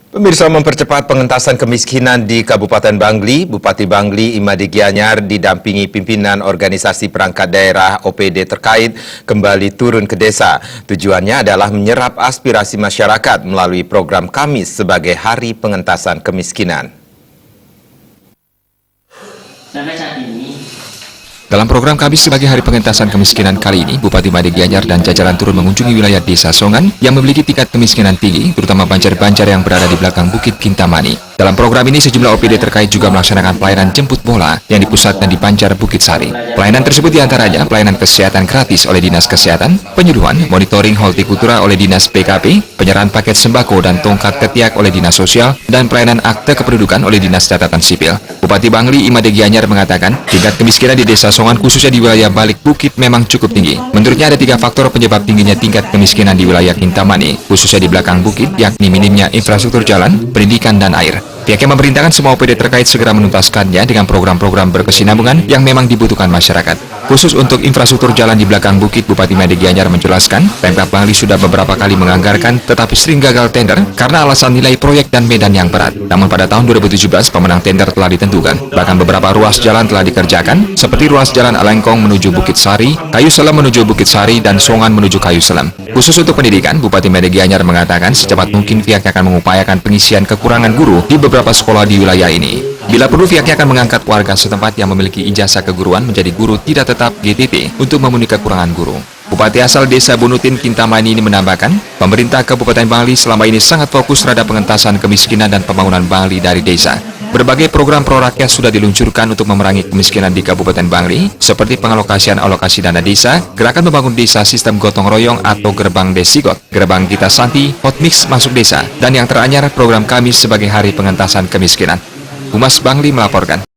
Pemirsa, mempercepat pengentasan kemiskinan di Kabupaten Bangli, Bupati Bangli Imade Gianyar didampingi pimpinan organisasi perangkat daerah OPD terkait kembali turun ke desa. Tujuannya adalah menyerap aspirasi masyarakat melalui program Kamis sebagai Hari Pengentasan Kemiskinan. Sampai saat ini, dalam program Kamis sebagai Hari Pengentasan Kemiskinan kali ini, Bupati Imade Gianyar dan jajaran turun mengunjungi wilayah Desa Songan yang memiliki tingkat kemiskinan tinggi, terutama banjar-banjar yang berada di belakang Bukit Kintamani. Dalam program ini, sejumlah OPD terkait juga melaksanakan pelayanan jemput bola yang dipusatkan di Banjar Bukit Sari. Pelayanan tersebut diantaranya pelayanan kesehatan gratis oleh Dinas Kesehatan, penyuluhan, monitoring hortikultura oleh Dinas PKP, penyerahan paket sembako dan tongkat ketiak oleh Dinas Sosial, dan pelayanan akte kependudukan oleh Dinas Catatan Sipil. Bupati Bangli Imade Gianyar mengatakan, tingkat kemiskinan di Desa Songan khususnya di wilayah balik bukit memang cukup tinggi. Menurutnya ada 3 faktor penyebab tingginya tingkat kemiskinan di wilayah Kintamani, khususnya di belakang bukit, yakni minimnya infrastruktur jalan, pendidikan, dan air. Pihaknya memerintahkan semua OPD terkait segera menuntaskannya dengan program-program berkesinambungan yang memang dibutuhkan masyarakat. Khusus untuk infrastruktur jalan di belakang bukit, Bupati Imade Gianyar menjelaskan, Pemkab Bangli sudah beberapa kali menganggarkan tetapi sering gagal tender karena alasan nilai proyek dan medan yang berat. Namun pada tahun 2017 pemenang tender telah ditentukan. Bahkan beberapa ruas jalan telah dikerjakan, seperti ruas jalan Alengkong menuju Bukit Sari, Kayu Selam menuju Bukit Sari, dan Songan menuju Kayu Selam. Khusus untuk pendidikan, Bupati Imade Gianyar mengatakan secepat mungkin pihaknya akan mengupayakan pengisian kekurangan guru di beberapa sekolah di wilayah ini. Bila perlu, pihaknya akan mengangkat warga setempat yang memiliki ijazah keguruan menjadi guru tidak tetap GTT untuk memenuhi kekurangan guru. Bupati asal Desa Bunutin Kintamani ini menambahkan, pemerintah Kabupaten Bangli selama ini sangat fokus terhadap pengentasan kemiskinan dan pembangunan Bangli dari desa. Berbagai program pro-rakyat sudah diluncurkan untuk memerangi kemiskinan di Kabupaten Bangli, seperti pengalokasian alokasi dana desa, gerakan membangun desa sistem gotong royong atau gerbang desigot, gerbang kita santi, hotmix masuk desa, dan yang teranyar program Kamis sebagai Hari Pengentasan Kemiskinan. Humas Bangli melaporkan.